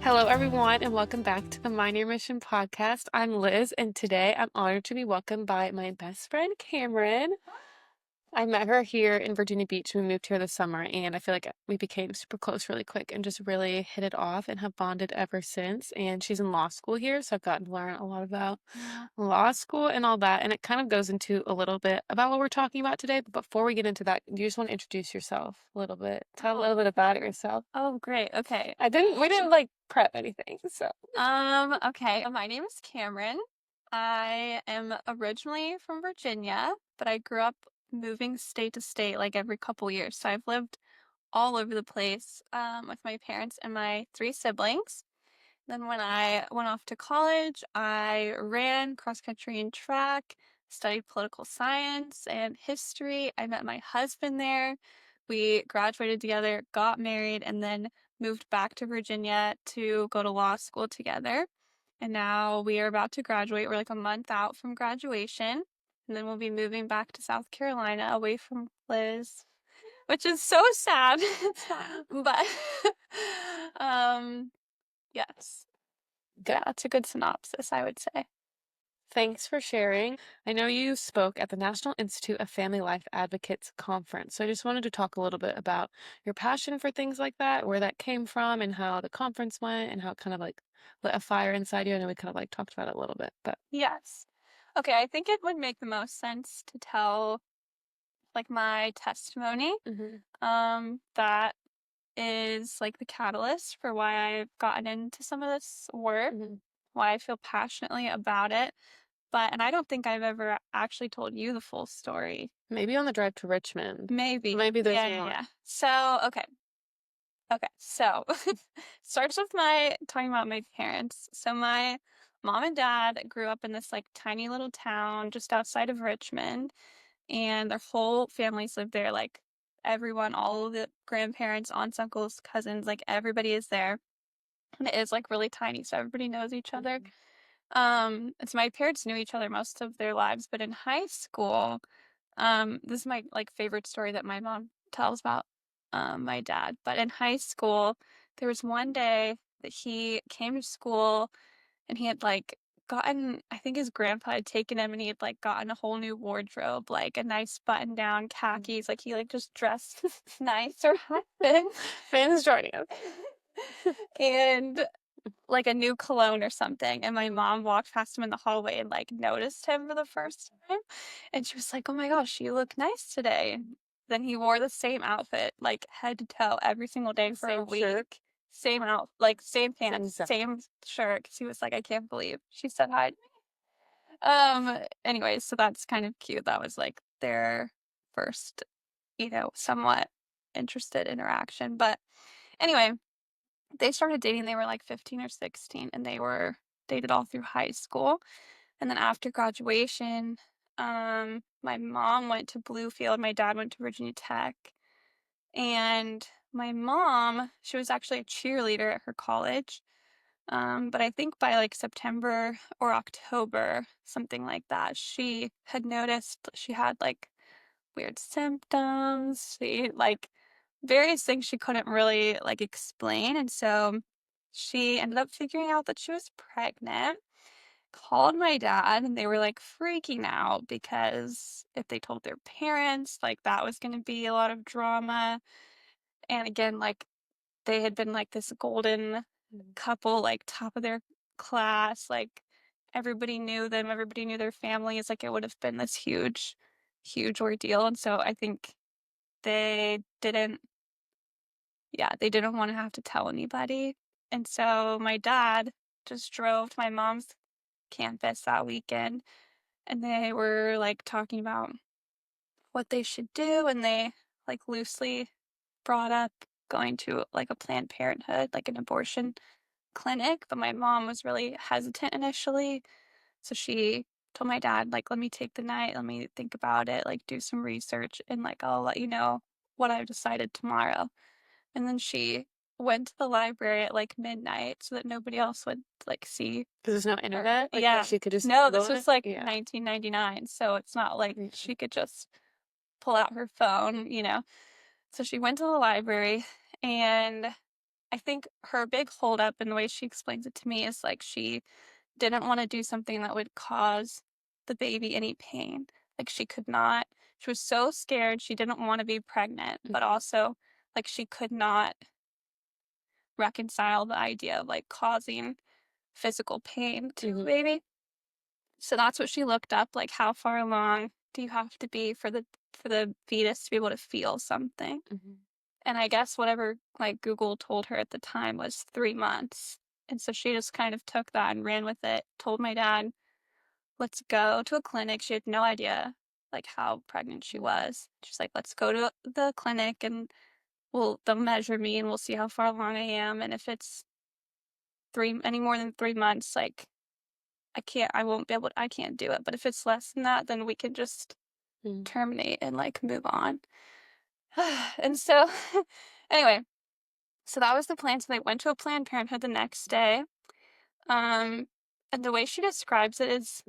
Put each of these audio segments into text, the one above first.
Hello, everyone, and welcome back to the Mind Your Mission podcast. I'm Liz, and today I'm honored to be welcomed by my best friend, Cameron. I met her here in Virginia Beach. We moved here this summer, and I feel like we became super close really quick and just really hit it off and have bonded ever since. And she's in law school here, so I've gotten to learn a lot about law school and all that. And it kind of goes into a little bit about what we're talking about today. But before we get into that, you just want to introduce yourself a little bit. Tell a little bit about yourself. Oh, great. Okay. We didn't like prep anything, so. Okay. My name is Cameron. I am originally from Virginia, but I grew up moving state to state like every couple years. So I've lived all over the place with my parents and my three siblings. Then when I went off to college, I ran cross country and track, studied political science and history. I met my husband there. We graduated together, got married, and then moved back to Virginia to go to law school together. And now we are about to graduate. We're like a month out from graduation. And then we'll be moving back to South Carolina away from Liz, which is so sad. But yes. Good. Yeah, it's a good synopsis, I would say. Thanks for sharing. I know you spoke at the National Institute of Family Life Advocates conference. So I just wanted to talk a little bit about your passion for things like that, where that came from, and how the conference went, and how it kind of like lit a fire inside you. I know we kind of like talked about it a little bit, but Yes. Okay, I think it would make the most sense to tell like my testimony. That is like the catalyst for why I've gotten into some of this work, why I feel passionately about it. And I don't think I've ever actually told you the full story. maybe on the drive to Richmond. Maybe. Maybe there's Yeah, more. yeah. So, okay. So starts with my talking about my parents. So my mom and dad grew up in this like tiny little town just outside of Richmond, and their whole families lived there. Like everyone, all of the grandparents, aunts, uncles, cousins, like everybody is there. And it is like really tiny, so everybody knows each other. And so my parents knew each other most of their lives, but in high school, this is my like favorite story that my mom tells about my dad. But in high school, there was one day that he came to school and he had like gotten, I think his grandpa had taken him and he had like gotten a whole new wardrobe, like a nice button down khakis, like he like just dressed nice or Finn. Finn's joining us. And like a new cologne or something. And my mom walked past him in the hallway and like noticed him for the first time. And she was like, "Oh my gosh, you look nice today." Then he wore the same outfit, like head to toe, every single day for a week. Shirt. Same out, like same pants, Same same shirt. Cause he was like, "I can't believe she said hi to me." Anyways, so that's kind of cute. That was like their first, somewhat interested interaction. But anyway, they started dating, they were like 15 or 16, and they were dated all through high school. And then after graduation, my mom went to Bluefield, my dad went to Virginia Tech. And my mom, she was actually a cheerleader at her college. But I think by like September or October, something like that, she had noticed she had like weird symptoms. She like various things she couldn't really like explain. And so she ended up figuring out that she was pregnant, called my dad, and they were like freaking out because if they told their parents, like that was going to be a lot of drama. And again, like they had been like this golden couple, like top of their class, like everybody knew them, everybody knew their families, like it would have been this huge, huge ordeal. And so I think they didn't they didn't want to have to tell anybody. And so my dad just drove to my mom's campus that weekend and they were like talking about what they should do. And they like loosely brought up going to like a Planned Parenthood, like an abortion clinic. But my mom was really hesitant initially. So she told my dad, like, let me take the night, let me think about it, like do some research, and like I'll let you know what I've decided tomorrow. And then she went to the library at like midnight so that nobody else would like see. Because there's no internet? Like, Yeah. she could just No, Google this was it? like Yeah. 1999, so it's not like she could just pull out her phone. So she went to the library and I think her big holdup and the way she explains it to me is like she didn't want to do something that would cause the baby any pain. Like she was so scared she didn't want to be pregnant, but also like she could not reconcile the idea of like causing physical pain to the baby. So that's what she looked up, like how far along do you have to be for the fetus to be able to feel something? And I guess whatever like Google told her at the time was 3 months. And so she just kind of took that and ran with it, told my dad, let's go to a clinic. She had no idea like how pregnant she was. She's like, let's go to the clinic and they'll measure me and we'll see how far along I am. And if it's any more than 3 months, like I can't do it. But if it's less than that, then we can just terminate and like move on. And so anyway, so that was the plan. So they went to a Planned Parenthood the next day. And the way she describes it is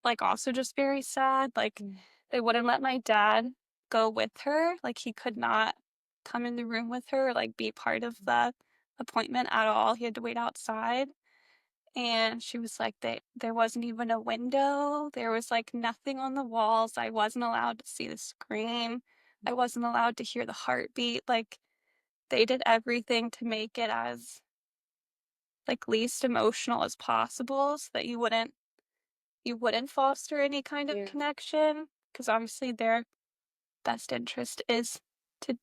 like also just very sad. Like they wouldn't let my dad go with her. Like he could not come in the room with her, like be part of the appointment at all. He had to wait outside. And she was like, there wasn't even a window. There was like nothing on the walls. I wasn't allowed to see the screen. I wasn't allowed to hear the heartbeat. Like they did everything to make it as like least emotional as possible so that you wouldn't foster any kind of connection, because obviously their best interest is to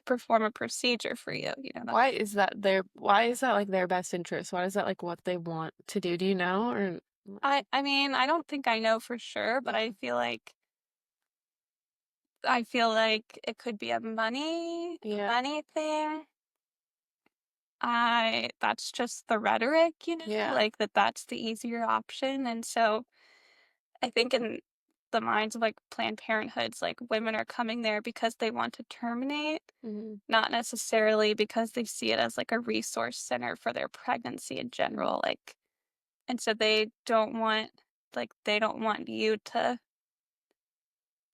perform a procedure for you, you know. Why is that like their best interest? Why is that like what they want to do? Do you know? Or I mean, I don't think I know for sure, but I feel like it could be a money thing. That's just the rhetoric, you know, like that's the easier option. And so I think in the minds of like Planned Parenthoods, like women are coming there because they want to terminate, not necessarily because they see it as like a resource center for their pregnancy in general. Like, and so they don't want you to,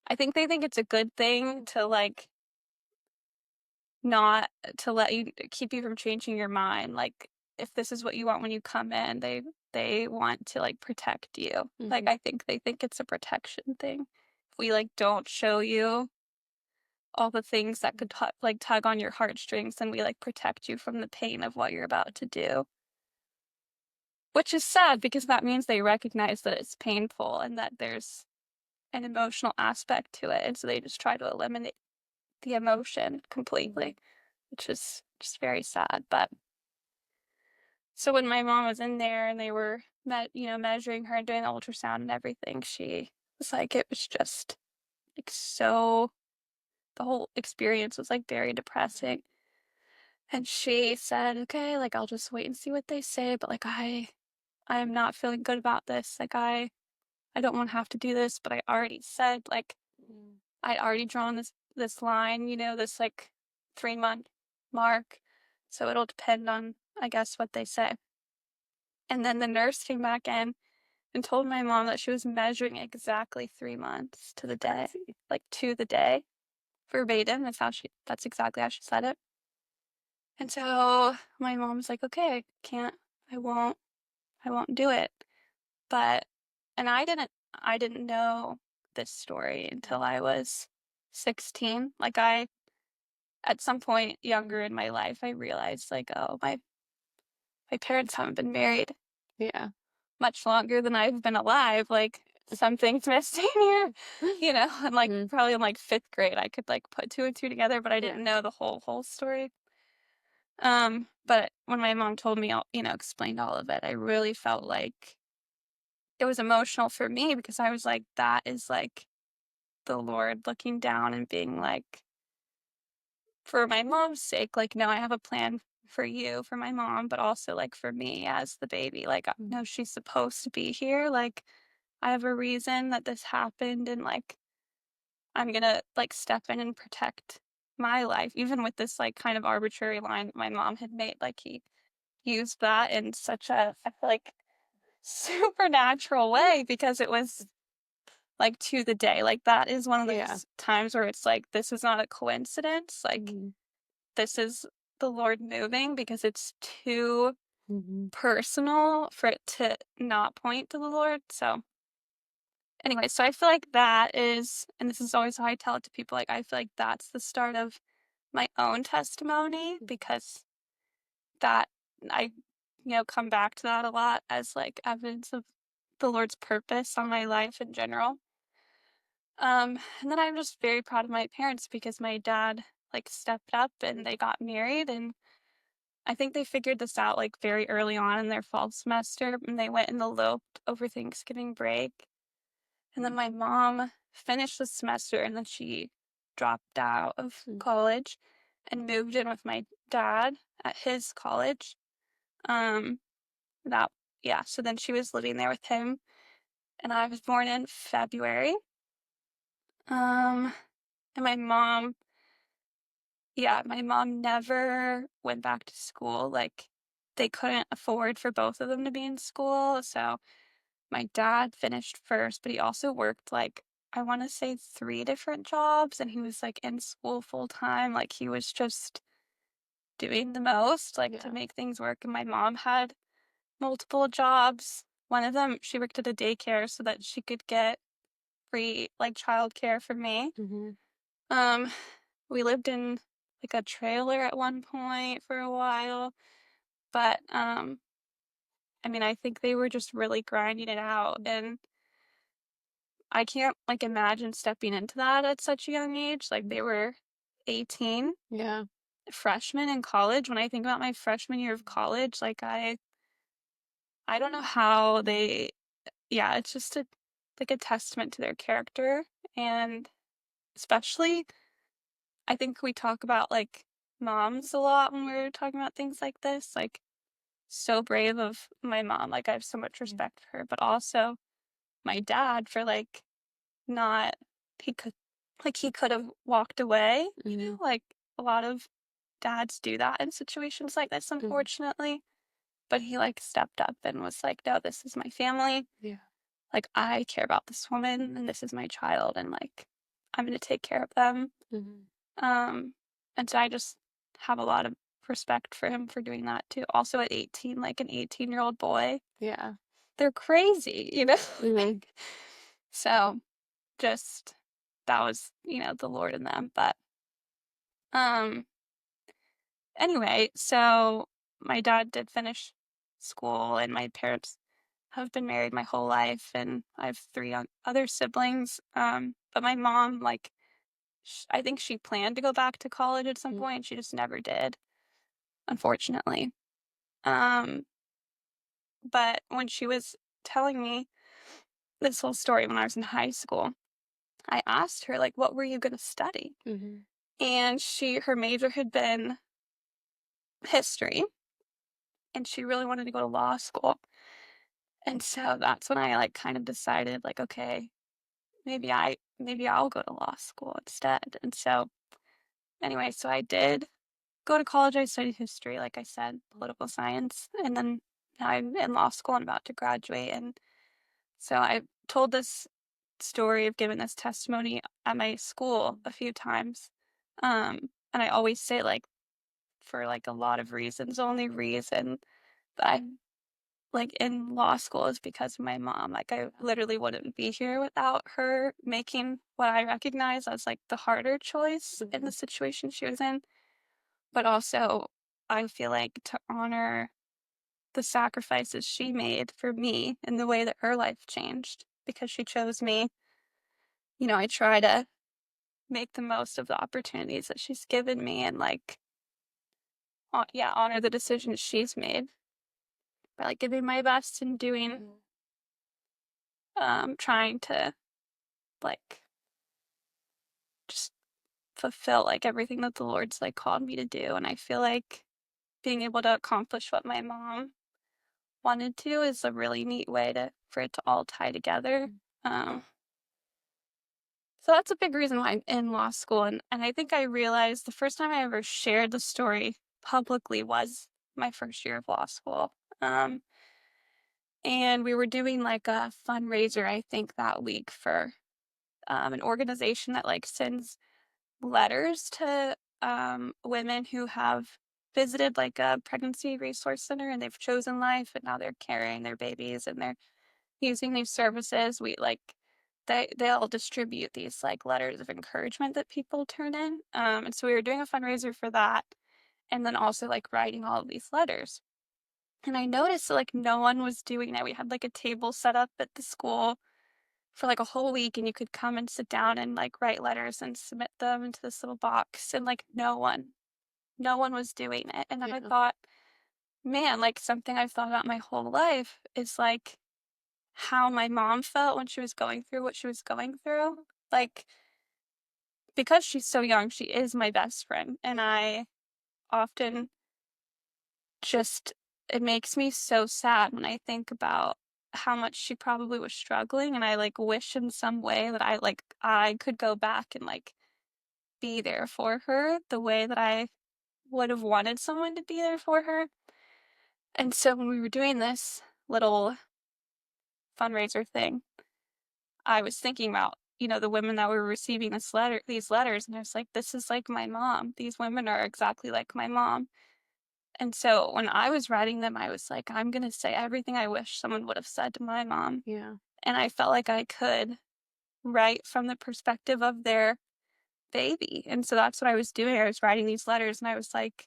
I think they think it's a good thing to like not to let you keep you from changing your mind. Like if this is what you want when you come in, they want to like protect you. Like I think they think it's a protection thing. If we like don't show you all the things that could like tug on your heartstrings, then we like protect you from the pain of what you're about to do. Which is sad because that means they recognize that it's painful and that there's an emotional aspect to it. And so they just try to eliminate the emotion completely, which is just very sad. But so when my mom was in there and they were measuring her and doing the ultrasound and everything, she was like, it was just like the whole experience was like very depressing. And she said, okay, like I'll just wait and see what they say, but like I am not feeling good about this. Like I don't want to have to do this, but I already said like I'd already drawn this line, this like 3-month mark. So it'll depend on, I guess, what they say. And then the nurse came back in and told my mom that she was measuring exactly 3 months to the day, like to the day, verbatim. That's exactly how she said it. And so my mom's like, okay, I won't do it. But, and I didn't know this story until I was 16. Like at some point younger in my life, I realized like, oh, my parents haven't been married much longer than I've been alive. Like something's missing here, and like probably in like 5th grade, I could like put 2 and 2 together, but I didn't know the whole story. But when my mom told me, explained all of it, I really felt like it was emotional for me because I was like, that is like the Lord looking down and being like, for my mom's sake, like, no, I have a plan for you, for my mom, but also like for me as the baby. Like, no, she's supposed to be here. Like, I have a reason that this happened, and like, I'm gonna like step in and protect my life, even with this like kind of arbitrary line that my mom had made. Like, he used that in such a, I feel like, supernatural way because it was like to the day. Like that is one of those times where it's like, this is not a coincidence. Like this is the Lord moving because it's too Mm-hmm. personal for it to not point to the Lord. So anyway, so I feel like that is, and this is always how I tell it to people, like I feel like that's the start of my own testimony because that I, come back to that a lot as like evidence of the Lord's purpose on my life in general. And then I'm just very proud of my parents because my dad like stepped up and they got married, and I think they figured this out like very early on in their fall semester, and they went and eloped over Thanksgiving break. And then my mom finished the semester and then she dropped out of college and moved in with my dad at his college. Um that yeah, so then she was living there with him, and I was born in February. Um and my mom never went back to school. Like they couldn't afford for both of them to be in school. So my dad finished first, but he also worked like I want to say 3 different jobs, and he was like in school full time. Like he was just doing the most like to Yeah. make things work. And my mom had multiple jobs. One of them, she worked at a daycare so that she could get free like childcare for me. Mm-hmm. Um, we lived in like a trailer at one point for a while, but I mean, I think they were just really grinding it out, and I can't like imagine stepping into that at such a young age. Like they were 18, Yeah. freshmen in college. When I think about my freshman year of college, like I don't know how they yeah, it's just a like a testament to their character, and especially I think we talk about like moms a lot when we're talking about things like this. Like so brave of my mom. Like I have so much respect for her, but also my dad for like not he could he could have walked away, like a lot of dads do that in situations like this, unfortunately. But he like stepped up and was like, no, this is my family. Yeah. Like I care about this woman and this is my child, and like I'm gonna take care of them. Mm-hmm. Um and so I just have a lot of respect for him for doing that too. Also at 18, like an 18-year-old boy, Yeah. they're crazy, you know? Mm-hmm. So just that was, the Lord in them. But um anyway, so my dad did finish school, and my parents have been married my whole life, and I have 3 other siblings. But my mom, like, I think she planned to go back to college at some point. She just never did, unfortunately. Um, but when she was telling me this whole story when I was in high school, I asked her, like, what were you going to study? Mm-hmm. And her major had been history, and she really wanted to go to law school. And so that's when I like kind of decided like, okay, maybe I'll go to law school instead. And so anyway, so I did go to college. I studied history, like I said, political science, and then now I'm in law school and about to graduate. And so I told this story of giving this testimony at my school a few times. And I always say like for like a lot of reasons, the only reason that I'm like in law school is because of my mom. Like I literally wouldn't be here without her making what I recognize as like the harder choice in the situation she was in. But also I feel like to honor the sacrifices she made for me and the way that her life changed because she chose me. I try to make the most of the opportunities that she's given me, and like honor the decisions she's made by like giving my best and doing trying to like just fulfill like everything that the Lord's like called me to do. And I feel like being able to accomplish what my mom wanted to is a really neat way for it to all tie together. Um, so that's a big reason why I'm in law school. And I think I realized the first time I ever shared the story publicly was my first year of law school. And we were doing like a fundraiser, I think, that week for an organization that like sends letters to women who have visited like a pregnancy resource center, and they've chosen life, and now they're carrying their babies and they're using these services. We like they'll distribute these like letters of encouragement that people turn in. And so we were doing a fundraiser for that, and then also like writing all of these letters. And I noticed that like no one was doing it. We had like a table set up at the school for like a whole week, and you could come and sit down and like write letters and submit them into this little box, and like no one was doing it. And then I Yeah. thought, man, like something I've thought about my whole life is like how my mom felt when she was going through what she was going through. Like, because she's so young, she is my best friend. And I often just, it makes me so sad when I think about how much she probably was struggling. And I like wish in some way that I could go back and like be there for her the way that I would have wanted someone to be there for her. And so when we were doing this little fundraiser thing, I was thinking about, the women that were receiving these letters, and I was like, this is like my mom. These women are exactly like my mom. And so when I was writing them, I was like, I'm going to say everything I wish someone would have said to my mom. Yeah. And I felt like I could write from the perspective of their baby. And so that's what I was doing. I was writing these letters, and I was like,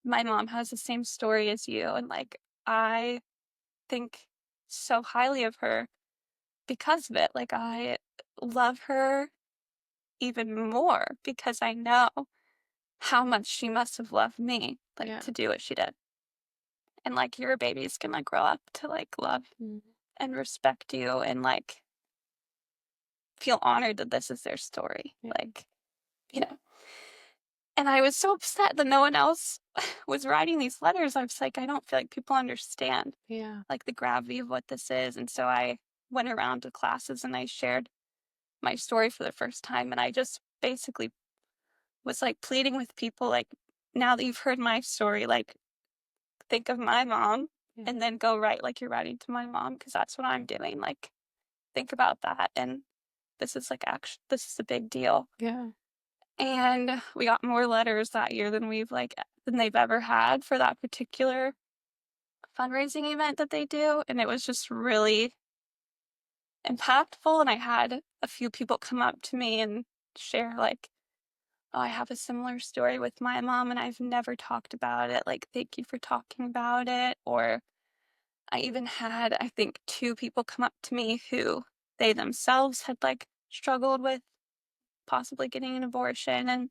my mom has the same story as you. And like, I think so highly of her because of it. Like, I love her even more because I know how much she must have loved me, like, Yeah. to do what she did. And like, your baby's gonna grow up to like love Mm. and respect you and like feel honored that this is their story. Yeah. Like, you know. And I was so upset that no one else was writing these letters. I was like, I don't feel like people understand Yeah. like the gravity of what this is. And so I went around to classes and I shared my story for the first time. And I just basically was like pleading with people, like, now that you've heard my story, like, think of my mom Yeah. and then go write like you're writing to my mom, because that's what I'm doing. Like, think about that. And this is like, actually, this is a big deal. Yeah. And we got more letters that year than they've ever had for that particular fundraising event that they do. And it was just really impactful. And I had a few people come up to me and share, like, oh, I have a similar story with my mom and I've never talked about it. Like, thank you for talking about it. Or I even had, I think, two people come up to me who they themselves had like struggled with possibly getting an abortion and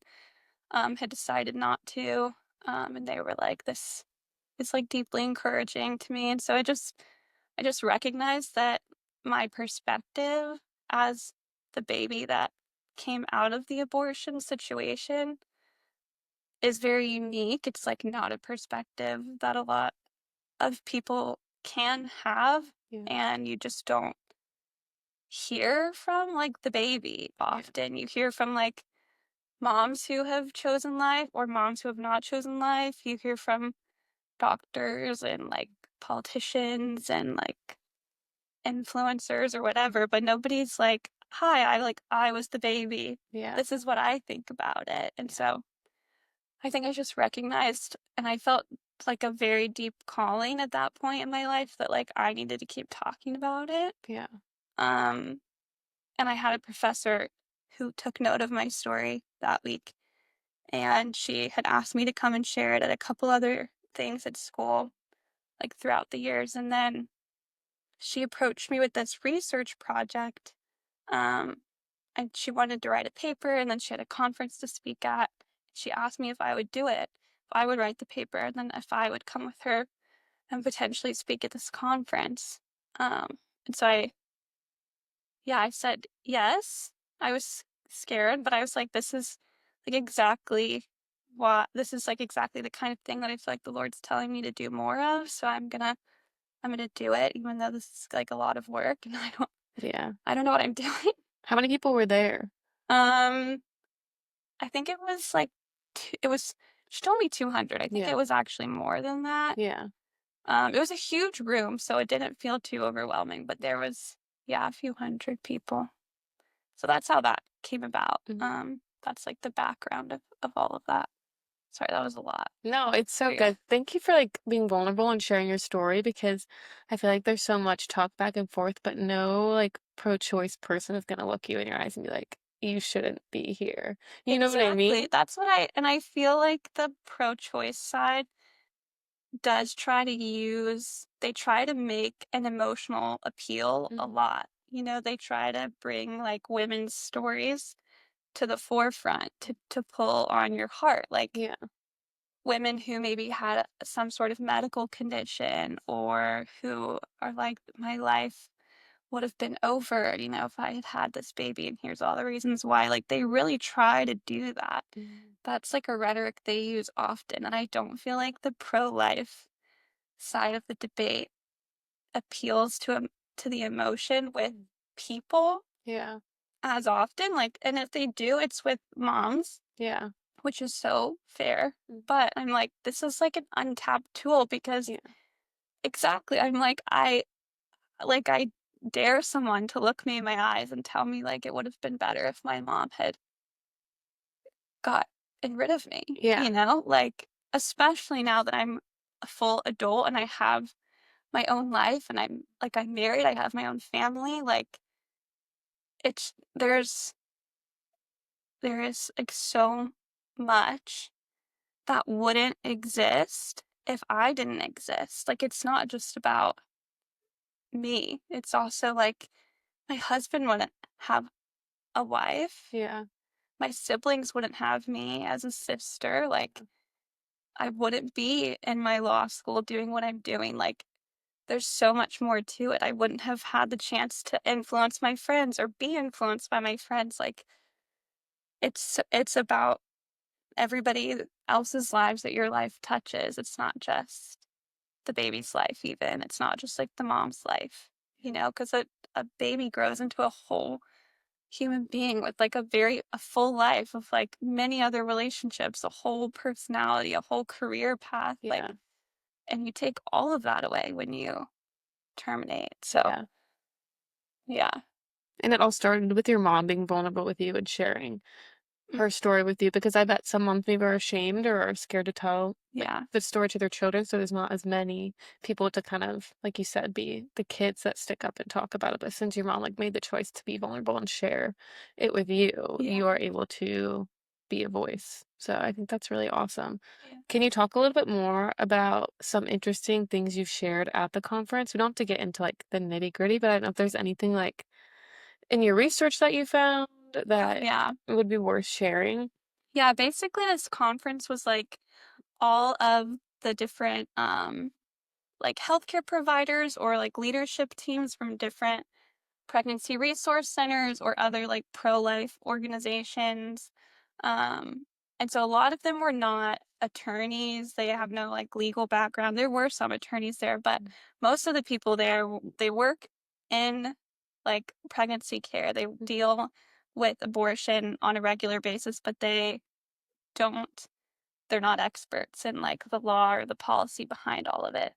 had decided not to. And they were like, this is like deeply encouraging to me. And so I just recognized that my perspective as the baby that came out of the abortion situation is very unique. It's like not a perspective that a lot of people can have, Yeah. and you just don't hear from like the baby often. You hear from like moms who have chosen life or moms who have not chosen life. You hear from doctors and like politicians and like influencers or whatever, but nobody's like, hi, I was the baby. Yeah. This is what I think about it. And so I think I just recognized, and I felt like a very deep calling at that point in my life that like I needed to keep talking about it. Yeah. Um, and I had a professor who took note of my story that week, and she had asked me to come and share it at a couple other things at school, like throughout the years. And then she approached me with this research project. Um, and she wanted to write a paper, and then she had a conference to speak at. She asked me if I would do it, if I would write the paper, and then if I would come with her and potentially speak at this conference. And so I said yes. I was scared, but I was like, this is like exactly exactly the kind of thing that I feel like the Lord's telling me to do more of. So I'm gonna do it, even though this is like a lot of work and Yeah. I don't know what I'm doing. How many people were there? Um, I think it was like she told me 200. I think Yeah. it was actually more than that. Yeah. It was a huge room, so it didn't feel too overwhelming, but there was, yeah, a few hundred people. So that's how that came about. Mhm. That's like the background of all of that. Sorry, that was a lot. No, it's so But yeah. good. Thank you for like being vulnerable and sharing your story because I feel like there's so much talk back and forth, but no like pro-choice person is gonna look you in your eyes and be like, you shouldn't be here. You know what I Exactly. mean? That's what I feel like the pro-choice side does try to use, they try to make an emotional appeal a Mhm. lot. They try to bring like women's stories to the forefront to pull on your heart. Like Yeah. women who maybe had some sort of medical condition or who are like, my life would have been over, if I had had this baby, and here's all the reasons why. Like, they really try to do that. Mhm. That's like a rhetoric they use often. And I don't feel like the pro life side of the debate appeals to the emotion with people Yeah. as often. Like, and if they do, it's with moms, Yeah. which is so fair. Mm. But I'm like, this is like an untapped tool because Yeah. exactly, I'm like I dare someone to look me in my eyes and tell me like it would have been better if my mom had gotten rid of me, Yeah. like especially now that I'm a full adult and I have my own life and I'm married, I have my own family, like it's there is like so much that wouldn't exist if I didn't exist. Like it's not just about me. It's also like my husband wouldn't have a wife. Yeah. My siblings wouldn't have me as a sister. Like I wouldn't be in my law school doing what I'm doing. Like there's so much more to it. I wouldn't have had the chance to influence my friends or be influenced by my friends. Like it's about everybody else's lives that your life touches. It's not just the baby's life even. It's not just like the mom's life, because a baby grows into a whole human being with like a full life of like many other relationships, a whole personality, a whole career path, Yeah. like, and you take all of that away when you terminate. So Yeah. yeah. And it all started with your mom being vulnerable with you and sharing Mm, her story with you because I bet some moms maybe are ashamed or are scared to tell like yeah. the story to their children, so there's not as many people to kind of, like you said, be the kids that stick up and talk about it. But since your mom like made the choice to be vulnerable and share it with you, Yeah. you are able to be a voice. So I think that's really awesome. Yeah. Can you talk a little bit more about some interesting things you've shared at the conference? We don't have to get into like the nitty-gritty, but I don't know if there's anything like in your research that you found Oh that yeah. would be worth sharing? Yeah. Basically this conference was like all of the different like healthcare providers or like leadership teams from different pregnancy resource centers or other like pro-life organizations. Um, and so a lot of them were not attorneys. They have no like legal background. There were some attorneys there, but most of the people there, they work in like pregnancy care. They deal with abortion on a regular basis, but don't, they're not experts in like the law or the policy behind all of it.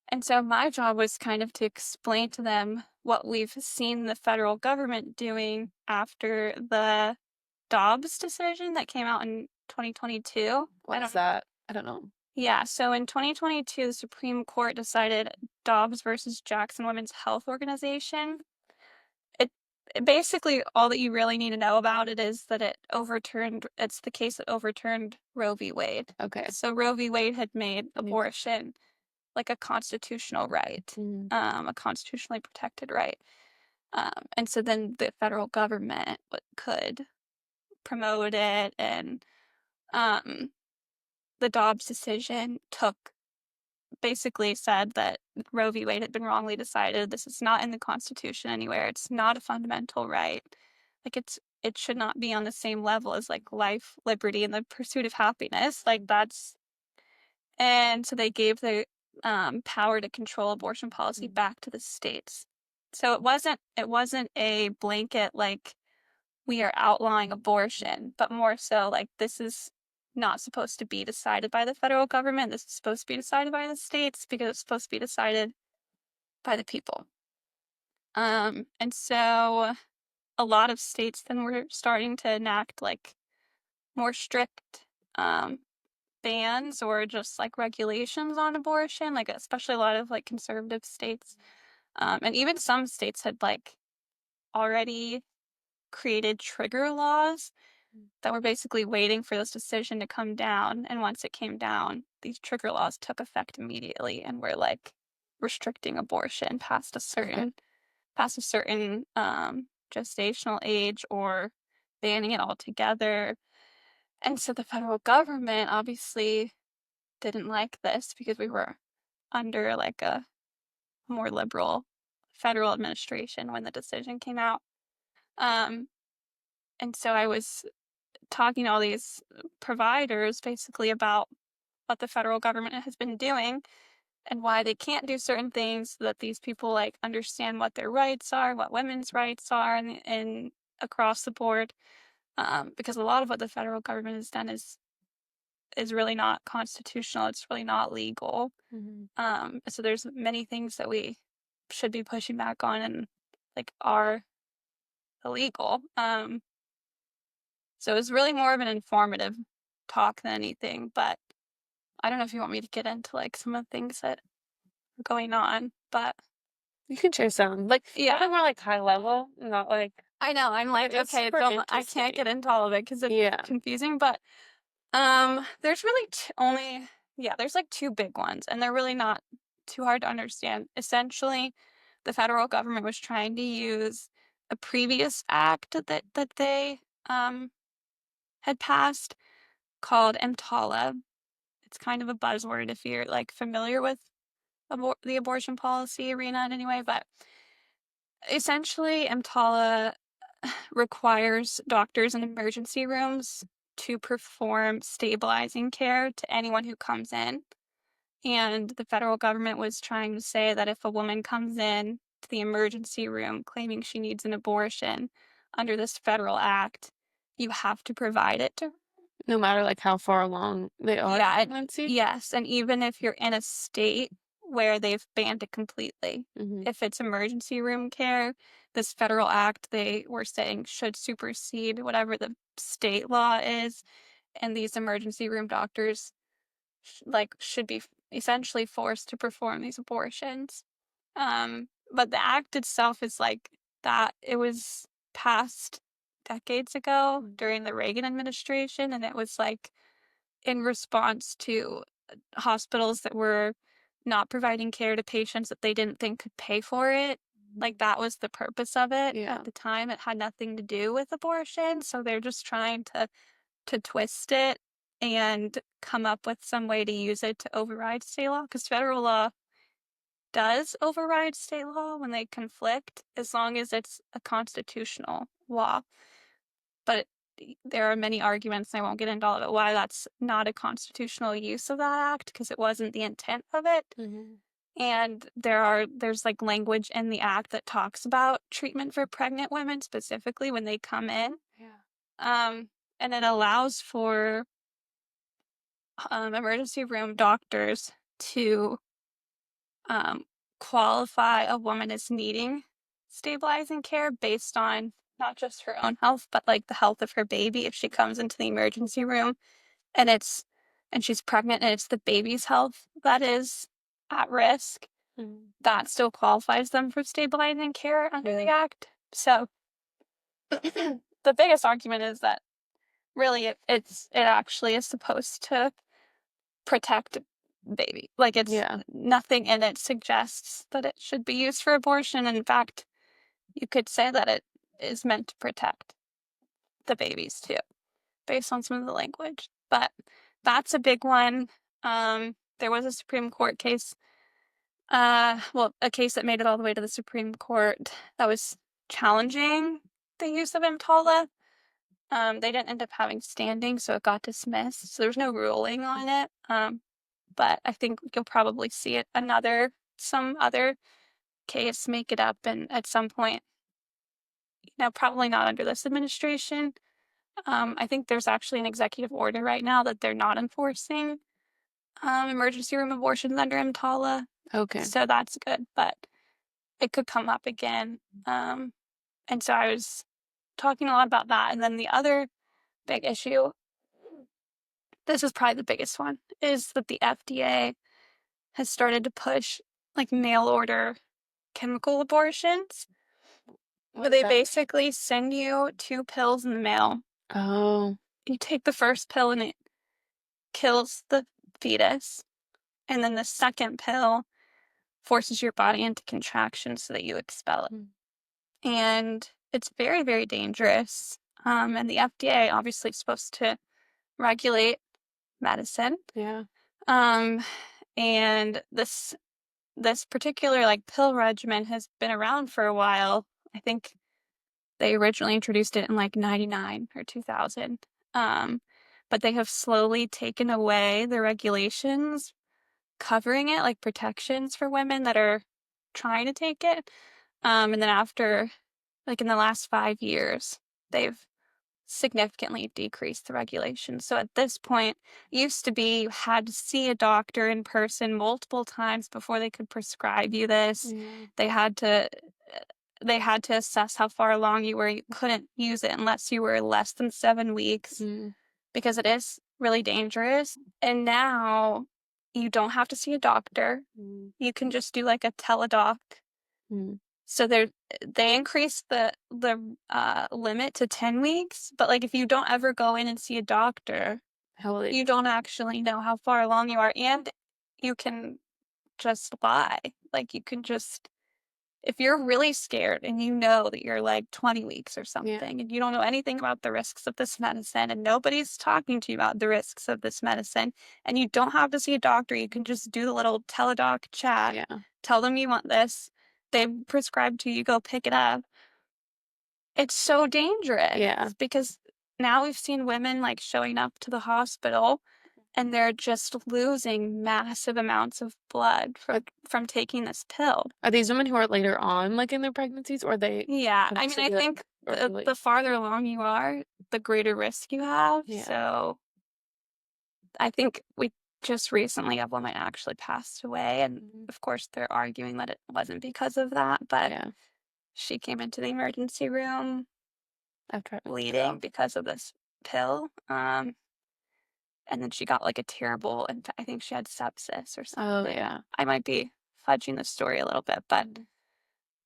And so my job was kind of to explain to them what we've seen the federal government doing after the Dobbs decision that came out in 2022. I What is don't, that? I don't know. yeah, so in 2022, the Supreme Court decided Dobbs versus Jackson Women's Health Organization. It, it basically all that you really need to know about it is that it's the case that overturned Roe v. Wade. Okay. So Roe v. Wade had made Yeah. abortion like a constitutional right, Mm. a constitutionally protected right. And so then the federal government could promote it, and um, the Dobbs decision basically said that Roe v. Wade had been wrongly decided. This is not in the Constitution anywhere. It's not a fundamental right. Like it should not be on the same level as like life, liberty, and the pursuit of happiness. Like that's and so they gave the power to control abortion policy back to the states. So it wasn't a blanket like we are outlawing abortion, but more so like this is not supposed to be decided by the federal government. This is supposed to be decided by the states because it's supposed to be decided by the people. And so a lot of states then were starting to enact like more strict bans or just like regulations on abortion, like especially a lot of like conservative states. And even some states had like already created trigger laws that were basically waiting for this decision to come down. And once it came down, these trigger laws took effect immediately and were like restricting abortion past a certain gestational age or banning it altogether. And so the federal government obviously didn't like this because we were under like a more liberal federal administration when the decision came out. And so I was talking to all these providers basically about what the federal government has been doing and why they can't do certain things so that these people like understand what their rights are, what women's rights are, and across the board. Because a lot of what the federal government has done is really not constitutional. It's really not legal. So there's many things that we should be pushing back on and like are illegal. So it was really more of an informative talk than anything, but I don't know if you want me to get into like some of the things that are going on, but You can share some, like, yeah, more like high level, not like. I know. I'm like, It's okay, super I can't get interesting. into all of it because it's Yeah. confusing, but there's really there's like two big ones, and they're really not too hard to understand. Essentially, the federal government was trying to use a previous act that they had passed called EMTALA. It's kind of a buzzword if you're like familiar with the abortion policy arena in any way, but essentially EMTALA requires doctors in emergency rooms to perform stabilizing care to anyone who comes in. And the federal government was trying to say that if a woman comes in to the emergency room claiming she needs an abortion under this federal act, you have to provide it to her. No matter like how far along they are. Yeah, in pregnancy. yes, and even if you're in a state where they've banned it completely, if it's emergency room care, this federal act they were saying should supersede whatever the state law is, and these emergency room doctors should be essentially forced to perform these abortions. But the act itself is like that. It was passed decades ago during the Reagan administration, and it was like in response to hospitals that were not providing care to patients that they didn't think could pay for it. Like that was the purpose of it at the time. It had nothing to do with abortion. So they're just trying to twist it and come up with some way to use it to override state law, because federal law does override state law when they conflict, as long as it's a constitutional law. But there are many arguments, and I won't get into all of it, why that's not a constitutional use of that act, because it wasn't the intent of it. And there's like language in the act that talks about treatment for pregnant women, specifically when they come in. And it allows for emergency room doctors to qualify a woman as needing stabilizing care based on not just her own health, but like the health of her baby. If she comes into the emergency room and she's pregnant and it's the baby's health that is at risk, that still qualifies them for stabilizing care under the act. So the biggest argument is that really it actually is supposed to protect baby. Like it's nothing in it suggests that it should be used for abortion. In fact, you could say that it is meant to protect the babies too, based on some of the language. But that's a big one. There was a Supreme Court case, a case that made it all the way to the Supreme Court that was challenging the use of EMTALA. They didn't end up having standing, so it got dismissed. So there's no ruling on it. But I think you'll probably see some other case make it up, and at some point, probably not under this administration. I think there's actually an executive order right now that they're not enforcing emergency room abortions under EMTALA. Okay. So that's good, but it could come up again. And so I was talking a lot about that. And then the other big issue this is probably the biggest one, is that the FDA has started to push like mail order chemical abortions. Where they basically send you 2 pills in the mail. Oh. You take the first pill and it kills the fetus, and then the second pill forces your body into contraction so that you expel it. And it's very, very dangerous. And the FDA obviously is supposed to regulate medicine. Yeah. And this particular like pill regimen has been around for a while. I think they originally introduced it in like 99 or 2000. But they have slowly taken away the regulations covering it, like protections for women that are trying to take it. And then after, like in the last 5 years, they've significantly decreased the regulations. So at this point, used to be you had to see a doctor in person multiple times before they could prescribe you this. They had to assess how far along you were. You couldn't use it unless you were less than 7 weeks because it is really dangerous. And now you don't have to see a doctor. You can just do like a teledoc. So they increased the limit to 10 weeks, but like if you don't ever go in and see a doctor, you don't actually know how far along you are, and you can just lie. Like you can just, if you're really scared and you know that you're like 20 weeks or something and you don't know anything about the risks of this medicine and nobody's talking to you about the risks of this medicine and you don't have to see a doctor, you can just do the little teledoc chat, tell them you want this, they prescribe to you, go pick it up. It's so dangerous because now we've seen women like showing up to the hospital and they're just losing massive amounts of blood from taking this pill. Are these women who are later on, like in their pregnancies, or they? Yeah, I mean, I think the farther along you are, the greater risk you have. So I think we just recently a woman actually passed away, and of course they're arguing that it wasn't because of that, but she came into the emergency room after bleeding because of this pill. And then she got like a terrible, and I think she had sepsis or something. Oh, yeah. I might be fudging the story a little bit, but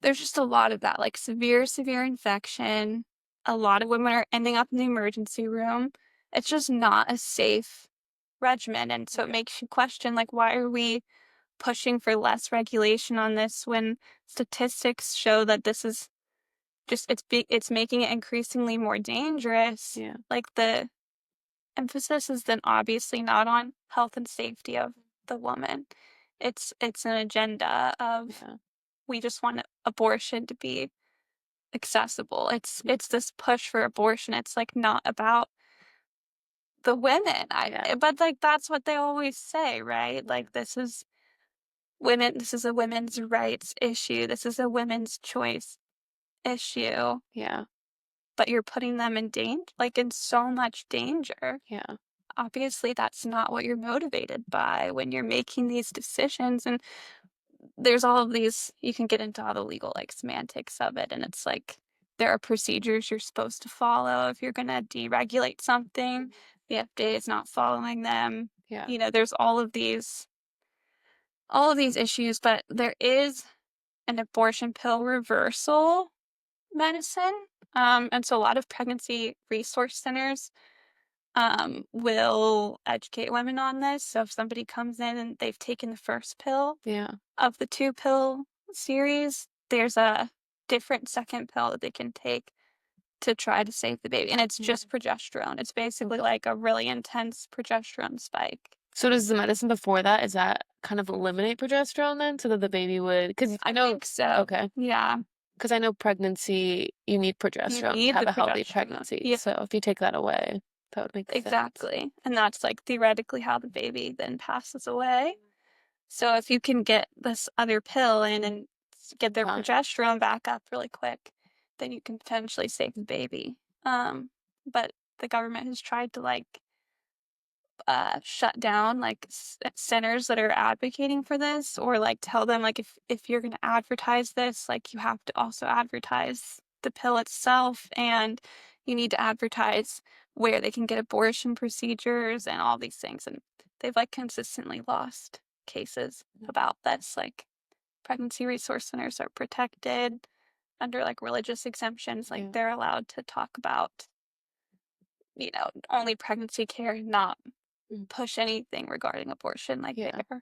there's just a lot of that, like severe infection. A lot of women are ending up in the emergency room. It's just not a safe regimen. And so it makes you question, like, why are we pushing for less regulation on this when statistics show that this is just, it's making it increasingly more dangerous. Like the emphasis is then obviously not on health and safety of the woman. It's an agenda of we just want abortion to be accessible. It's this push for abortion. It's like not about the women. But like that's what they always say, right? Like this is women, this is a women's rights issue. This is a women's choice issue. But you're putting them in danger, like in so much danger. Obviously that's not what you're motivated by when you're making these decisions. And there's all of these, you can get into all the legal like semantics of it, and it's like there are procedures you're supposed to follow if you're going to deregulate something. The FDA is not following them. You know, there's all of these issues, but there is an abortion pill reversal medicine. And so a lot of pregnancy resource centers will educate women on this. So if somebody comes in and they've taken the first pill of the 2-pill series, there's a different second pill that they can take to try to save the baby. And it's just progesterone. It's basically like a really intense progesterone spike. So does the medicine before that, is that kind of eliminate progesterone then so that the baby would, because I know. I think so. Okay. Yeah. Because I know pregnancy, you need progesterone to have a healthy pregnancy. So if you take that away, that would make sense. Exactly. And that's like theoretically how the baby then passes away. So if you can get this other pill in and get their progesterone back up really quick, then you can potentially save the baby. But the government has tried to like shut down like centers that are advocating for this, or like tell them like if you're going to advertise this, like you have to also advertise the pill itself, and you need to advertise where they can get abortion procedures and all these things. And they've like consistently lost cases about this. Like pregnancy resource centers are protected under like religious exemptions. Like they're allowed to talk about, only pregnancy care, not push anything regarding abortion. Like they're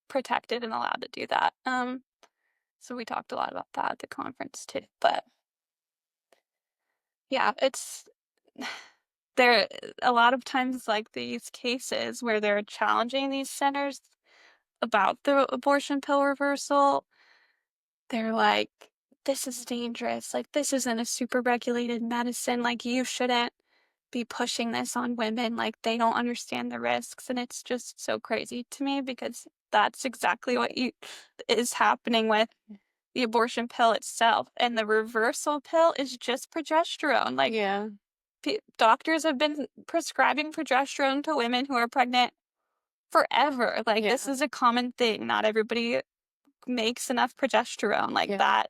protected and allowed to do that. So we talked a lot about that at the conference too. But yeah, it's there a lot of times like these cases where they're challenging these centers about the abortion pill reversal, they're like, this is dangerous. Like, this isn't a super regulated medicine. Like, you shouldn't be pushing this on women. Like, they don't understand the risks. And it's just so crazy to me because that's exactly what is happening with the abortion pill itself. And the reversal pill is just progesterone. Like, doctors have been prescribing progesterone to women who are pregnant forever. Like, this is a common thing. Not everybody makes enough progesterone. Like, that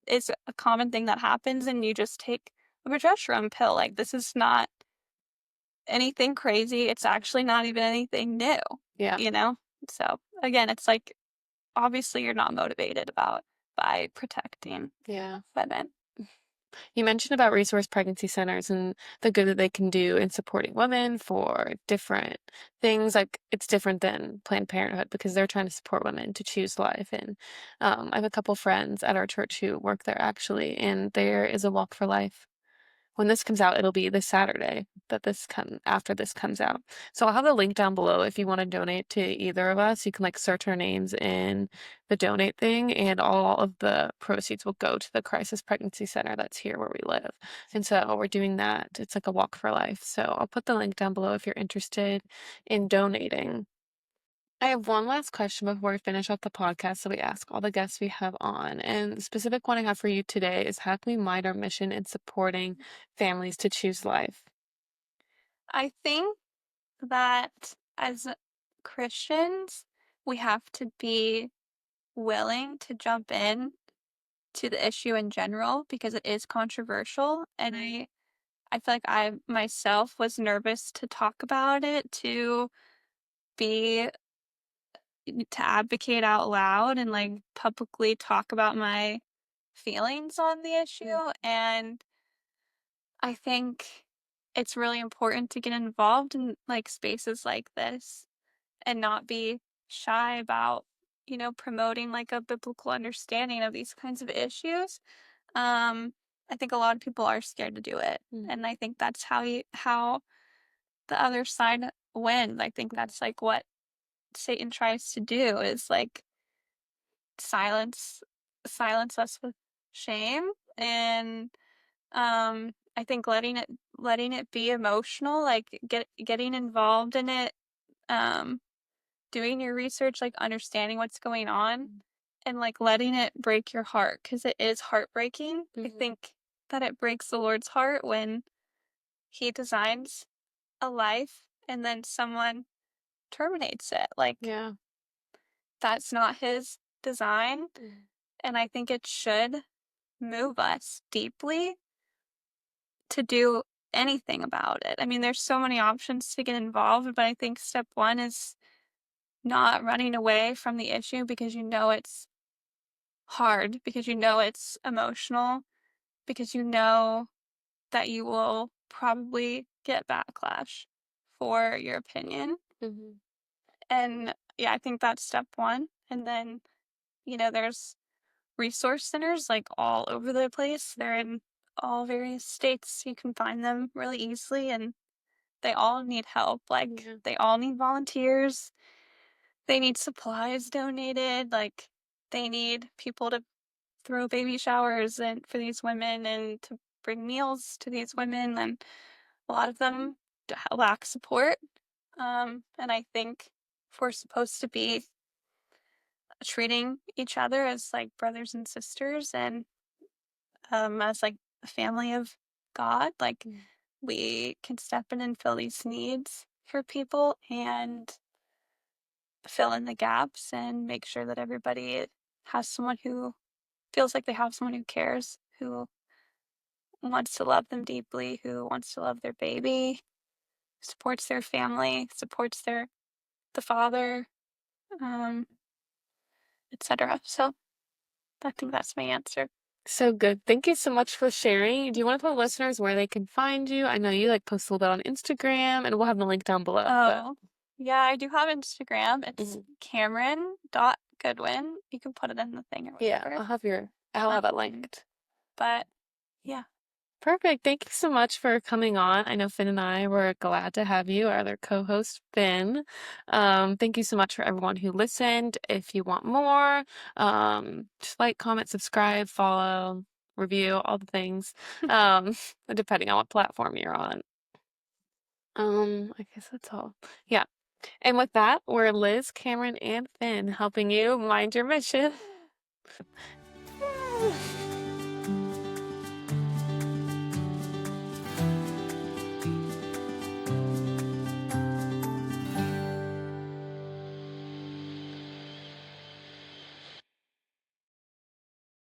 is a common thing that happens, and you just take a progesterone pill. Like, this is not anything crazy. It's actually not even anything new. So again, it's like, obviously you're not motivated by protecting women. You mentioned about resource pregnancy centers and the good that they can do in supporting women for different things. Like it's different than Planned Parenthood because they're trying to support women to choose life. And I have a couple friends at our church who work there actually, and there is a walk for life. When this comes out, it'll be this Saturday that after this comes out. So I'll have the link down below if you want to donate to either of us. You can like search our names in the donate thing, and all of the proceeds will go to the crisis pregnancy center that's here where we live. And so we're doing that. It's like a walk for life. So I'll put the link down below if you're interested in donating. I have one last question before we finish up the podcast that we ask all the guests we have on. And the specific one I have for you today is how can we mind our mission in supporting families to choose life? I think that as Christians, we have to be willing to jump in to the issue in general because it is controversial. And I feel like I myself was nervous to talk about it, be to advocate out loud and like publicly talk about my feelings on the issue. And I think it's really important to get involved in like spaces like this and not be shy about, promoting like a biblical understanding of these kinds of issues. I think a lot of people are scared to do it. And I think that's how the other side wins. I think that's like what Satan tries to do is like silence silence us with shame. And I think letting it be emotional, like getting involved in it, um doing your research, like understanding what's going on and like letting it break your heart because it is heartbreaking. I think that it breaks the Lord's heart when he designs a life and then someone terminates it. Like that's not his design. And I think it should move us deeply to do anything about it. I mean, there's so many options to get involved, but I think step one is not running away from the issue because it's hard, because it's emotional, because that you will probably get backlash for your opinion. And yeah, I think that's step one. And then, there's resource centers like all over the place. They're in all various states. You can find them really easily and they all need help. Like they all need volunteers. They need supplies donated. Like they need people to throw baby showers and for these women and to bring meals to these women. And a lot of them lack support. And I think if we're supposed to be treating each other as like brothers and sisters and as like a family of God, like we can step in and fill these needs for people and fill in the gaps and make sure that everybody has someone who feels like they have someone who cares, who wants to love them deeply, who wants to love their baby, supports their family, supports the father, etc. So I think that's my answer. So good. Thank you so much for sharing. Do you want to tell listeners where they can find you? I know you like post a little bit on Instagram, and we'll have the link down below. Oh, yeah, I do have Instagram. It's Mhm. Kamryn.Goodwyn. You can put it in the thing or Yeah, whatever. I'll have it Um, linked. But yeah. Perfect. Thank you so much for coming on. I know Finn and I were glad to have you, our other co-host, Finn. Thank you so much for everyone who listened. If you want more, just like, comment, subscribe, follow, review, all the things, depending on what platform you're on. I guess that's all. Yeah. And with that, we're Liz, Kamryn, and Finn helping you mind your mission.